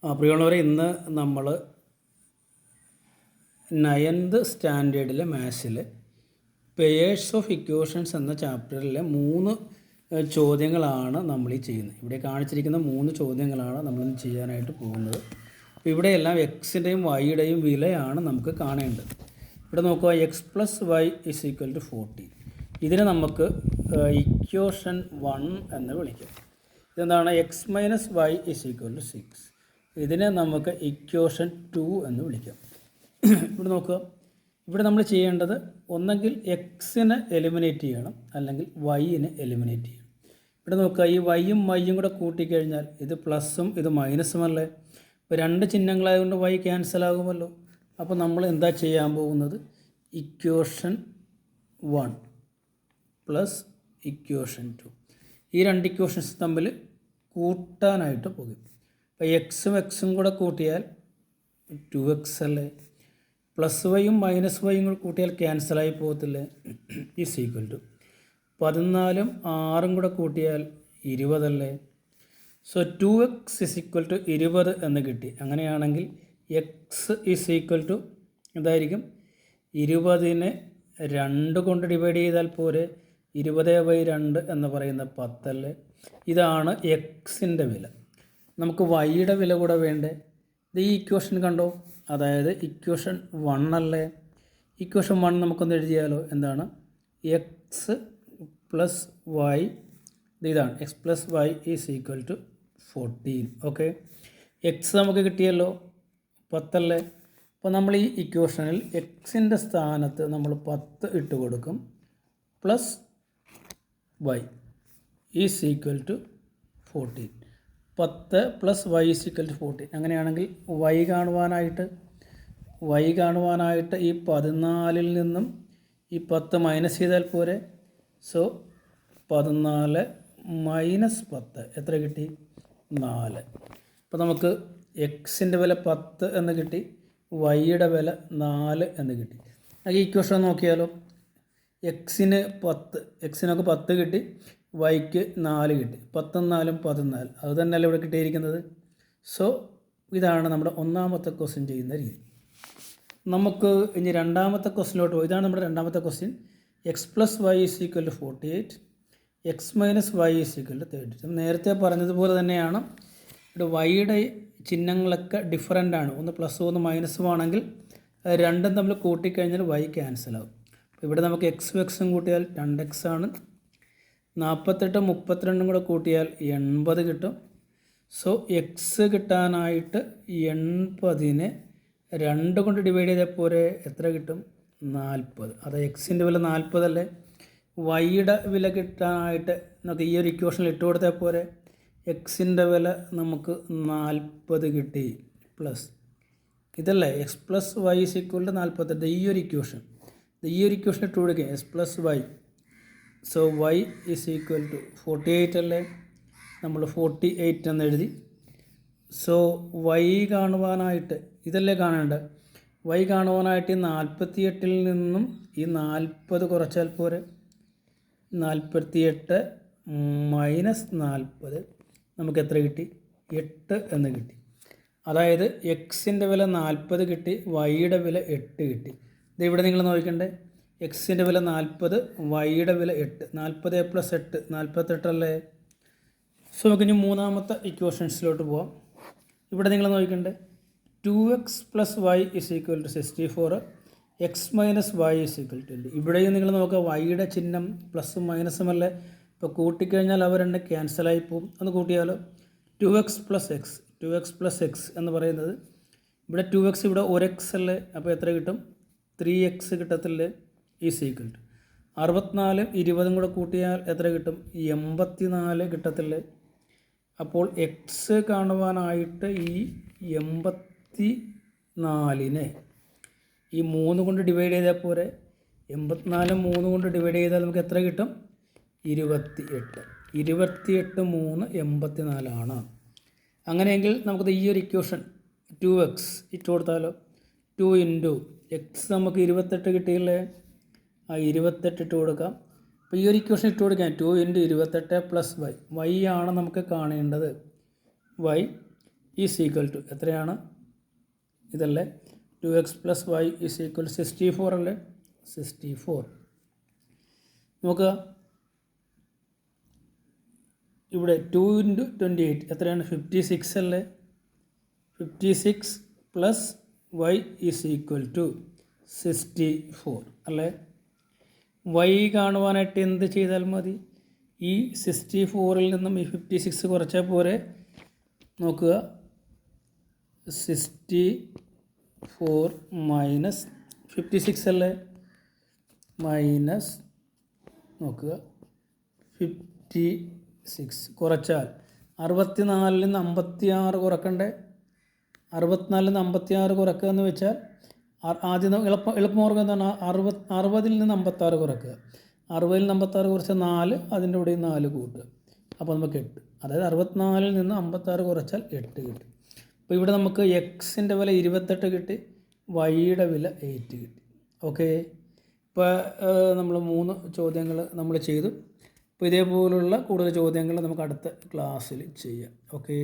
പ്രിയമുള്ളവരെ, ഇന്ന് നമ്മൾ 9th സ്റ്റാൻഡേർഡിലെ മാത്സിൽ പെയേഴ്സ് ഓഫ് ഇക്വേഷൻസ് എന്ന ചാപ്റ്ററിലെ 3 ചോദ്യങ്ങളാണ് നമ്മൾ ഈ ചെയ്യുന്നത്. ഇവിടെ കാണിച്ചിരിക്കുന്ന 3 ചോദ്യങ്ങളാണ് നമ്മളിന്ന് ചെയ്യാനായിട്ട് പോകുന്നത്. അപ്പോൾ ഇവിടെയെല്ലാം എക്സിൻ്റെയും വൈയുടെയും വിലയാണ് നമുക്ക് കാണേണ്ടത്. ഇവിടെ നോക്കുക, x plus y is equal to 40. ഇതിനെ നമുക്ക് ഇക്വേഷൻ 1 എന്ന് വിളിക്കാം. ഇതെന്താണ്? X minus y is equal to 6. ഇതിനെ നമുക്ക് ഇക്വേഷൻ 2 എന്ന് വിളിക്കാം. ഇവിടെ നോക്കുക, ഇവിടെ നമ്മൾ ചെയ്യേണ്ടത് ഒന്നെങ്കിൽ എക്സിനെ എലിമിനേറ്റ് ചെയ്യണം, അല്ലെങ്കിൽ വൈനെ എലിമിനേറ്റ് ചെയ്യണം. ഇവിടെ നോക്കുക, ഈ വൈയും വൈയും കൂടെ കൂട്ടിക്കഴിഞ്ഞാൽ ഇത് പ്ലസ്സും ഇത് മൈനസും അല്ലേ. ഇപ്പോൾ 2 ചിഹ്നങ്ങളായതുകൊണ്ട് വൈ ക്യാൻസൽ ആകുമല്ലോ. അപ്പോൾ നമ്മൾ എന്താ ചെയ്യാൻ പോകുന്നത്? ഇക്വേഷൻ 1 പ്ലസ് ഇക്വേഷൻ 2, ഈ 2 ഇക്വേഷൻസ് തമ്മിൽ കൂട്ടാനായിട്ട് പോകും. അപ്പോൾ എക്സും എക്സും കൂടെ കൂട്ടിയാൽ 2x അല്ലേ. പ്ലസ് വൈയും മൈനസ് വൈയും കൂടെ കൂട്ടിയാൽ ക്യാൻസലായി പോകത്തില്ലേ. ഈസ് ഈക്വൽ ടു 14ഉം 6ഉം കൂടെ കൂട്ടിയാൽ 20 അല്ലേ. So 2x is equal to 20 എന്ന് കിട്ടി. അങ്ങനെയാണെങ്കിൽ എക്സ് ഇസ് ഈക്വൽ ടു എന്തായിരിക്കും? 20നെ 2 കൊണ്ട് ഡിവൈഡ് ചെയ്താൽ പോരെ. 20/2 എന്ന് പറയുന്ന 10 അല്ലേ. ഇതാണ് എക്സിൻ്റെ വില. നമുക്ക് വൈയുടെ വില കൂടെ വേണ്ടേ. ഇത് ഈ ഇക്വേഷൻ കണ്ടോ, അതായത് ഇക്വേഷൻ 1 അല്ലേ. ഇക്വേഷൻ 1 നമുക്കൊന്ന് എഴുതിയാലോ. എന്താണ്? എക്സ് പ്ലസ് വൈ, ഇതാണ് x plus y is equal to 14. Okay, x നമുക്ക് കിട്ടിയല്ലോ, 10 അല്ലേ. അപ്പോൾ നമ്മൾ ഈ ഇക്വേഷനിൽ എക്സിൻ്റെ സ്ഥാനത്ത് നമ്മൾ 10 ഇട്ട് കൊടുക്കും. Plus y is equal to 14. 10 plus y is equal to 14. അങ്ങനെയാണെങ്കിൽ വൈ കാണുവാനായിട്ട് ഈ 14ൽ നിന്നും ഈ 10 മൈനസ് ചെയ്താൽ പോരെ. സോ 14 മൈനസ് 10 എത്ര കിട്ടി? 4. അപ്പോൾ നമുക്ക് എക്സിൻ്റെ വില 10 എന്ന് കിട്ടി, വൈയുടെ വില 4 എന്ന് കിട്ടി. ഈ ഇക്വേഷൻ നോക്കിയാലോ. എക്സിനൊക്കെ 10 കിട്ടി, വൈക്ക് 4 കിട്ടി. 10ഉം 4ഉം 14. അത് തന്നെയല്ല ഇവിടെ കിട്ടിയിരിക്കുന്നത്. സോ ഇതാണ് നമ്മുടെ ഒന്നാമത്തെ ക്വസ്റ്റ്യൻ ചെയ്യുന്ന രീതി. നമുക്ക് ഇനി രണ്ടാമത്തെ ക്വസ്റ്റ്യനിലോട്ട് പോകും. ഇതാണ് നമ്മുടെ രണ്ടാമത്തെ question. X plus y is equal to 48, x minus y is equal to 32. നേരത്തെ പറഞ്ഞതുപോലെ തന്നെയാണ്. ഇവിടെ വൈയുടെ ചിഹ്നങ്ങളൊക്കെ ഡിഫറൻ്റ് ആണ്. ഒന്ന് പ്ലസ്സും ഒന്ന് മൈനസും ആണെങ്കിൽ രണ്ടും തമ്മിൽ കൂട്ടിക്കഴിഞ്ഞാൽ വൈ ക്യാൻസലാവും. അപ്പോൾ ഇവിടെ നമുക്ക് എക്സും എക്സും കൂട്ടിയാൽ 2x ആണ്. 48 32 കൂടെ കൂട്ടിയാൽ 80 കിട്ടും. സോ എക്സ് കിട്ടാനായിട്ട് 80നെ 2 കൊണ്ട് ഡിവൈഡ് ചെയ്താൽ പോരെ. എത്ര കിട്ടും? 40. അത് എക്സിൻ്റെ വില 40 അല്ലേ. വൈയുടെ വില കിട്ടാനായിട്ട് നമുക്ക് ഈ ഒരു ഇക്വേഷനിൽ ഇട്ട് കൊടുത്താൽ പോരെ. എക്സിൻ്റെ വില നമുക്ക് 40 കിട്ടി. പ്ലസ് ഇതല്ലേ x plus y is equal to 48. ഈ ഒരു ഇക്വേഷൻ ഇട്ട് കൊടുക്കുക, x plus y. So y is equal to 48 അല്ലേ. നമ്മൾ 48 എന്ന് എഴുതി. സോ വൈ കാണുവാനായിട്ട് ഇതല്ലേ കാണേണ്ടത്. വൈ കാണുവാനായിട്ട് 48ൽ നിന്നും ഈ 40 കുറച്ചാൽ പോരെ. 48 മൈനസ് 40 നമുക്ക് എത്ര കിട്ടി? 8 എന്ന് കിട്ടി. അതായത് എക്സിൻ്റെ വില 40 കിട്ടി, വൈയുടെ വില 8 കിട്ടി. ഇത് ഇവിടെ നിങ്ങൾ നോക്കണ്ടേ. എക്സിൻ്റെ വില 40, വൈയുടെ വില 8. 40 പ്ലസ് 8 48 അല്ലേ. സോ നമുക്ക് ഇനി മൂന്നാമത്തെ ഇക്വേഷൻസിലോട്ട് പോവാം. ഇവിടെ നിങ്ങൾ നോക്കണ്ടേ. 2x plus y is equal to 64, x minus y is equal to 20. ഇവിടെയും നിങ്ങൾ നോക്കുക, വൈയുടെ ചിഹ്നം പ്ലസും മൈനസും അല്ലേ. ഇപ്പോൾ കൂട്ടിക്കഴിഞ്ഞാൽ അവർ രണ്ട് ക്യാൻസലായി പോകും. ഒന്ന് കൂട്ടിയാലോ. 2x പ്ലസ് എക്സ് എന്ന് പറയുന്നത് ഇവിടെ 2x, ഇവിടെ 1x അല്ലേ. അപ്പോൾ എത്ര കിട്ടും? 3x കിട്ടത്തില്ലേ. ഈസ് ഈക്വൽ ടു 64 20 കൂടെ കൂട്ടിയാൽ എത്ര കിട്ടും? 84 കിട്ടത്തില്ലേ. അപ്പോൾ എക്സ് കാണുവാനായിട്ട് ഈ 84നെ ഈ 3 കൊണ്ട് ഡിവൈഡ് ചെയ്താൽ പോരെ. 84 3 കൊണ്ട് ഡിവൈഡ് ചെയ്താൽ നമുക്ക് എത്ര കിട്ടും? 28. 3 84 ആണ്. അങ്ങനെയെങ്കിൽ നമുക്കത് ഈ ഒരു ഇക്വേഷൻ 2x ഇട്ട് കൊടുത്താലോ. 2 ഇൻറ്റു എക്സ് നമുക്ക് 28 കിട്ടിയില്ലേ. ആ 28 ഇട്ട് കൊടുക്കാം. അപ്പോൾ ഈ ഒരു ഇക്വേഷൻ ഇട്ട് കൊടുക്കാം. 2 ഇൻറ്റു 28 പ്ലസ് വൈ. വൈ ആണ് നമുക്ക് കാണേണ്ടത്. വൈ ഈസ് ഈക്വൽ ടു എത്രയാണ്? ഇതല്ലേ 2x + y ഈസ് ഈക്വൽ 64 അല്ലേ? 64. നോക്കുക, ഇവിടെ 2 × 28 എത്രയാണ്? 56 അല്ലേ? 56 + y ഈസ് ഈക്വൽ ടു 64 അല്ലേ? y കാണുവാനായിട്ട് എന്ത് ചെയ്താൽ മതി? ഈ 64ൽ നിന്നും ഈ 56 കുറച്ചാൽ പോരെ? നോക്കുക, 64 മൈനസ് 56 അല്ലേ? മൈനസ് നോക്കുക 56 കുറച്ചാൽ 64ൽ നിന്ന് 56 കുറക്കണ്ടേ? 64ൽ നിന്ന് 56 കുറക്കുക എന്ന് വെച്ചാൽ ആദ്യം എളുപ്പമാർഗ്ഗം എന്താണ്? 60ൽ നിന്ന് 56 കുറക്കുക. 60ൽ നിന്ന് 56 കുറച്ചാൽ 4, അതിൻ്റെ കൂടെ 4 കൂട്ടുക, അപ്പോൾ നമുക്ക് 8. അതായത് 64ൽ നിന്ന് 56 കുറച്ചാൽ 8 കിട്ടി. അപ്പോൾ ഇവിടെ നമുക്ക് എക്സിൻ്റെ വില 28 കിട്ടി, വൈയുടെ വില 8 കിട്ടി. ഓക്കെ, ഇപ്പോൾ നമ്മൾ 3 ചോദ്യങ്ങൾ നമ്മൾ ചെയ്തു. അപ്പോൾ ഇതേപോലുള്ള കൂടുതൽ ചോദ്യങ്ങൾ നമുക്ക് അടുത്ത ക്ലാസ്സിൽ ചെയ്യാം. ഓക്കെ.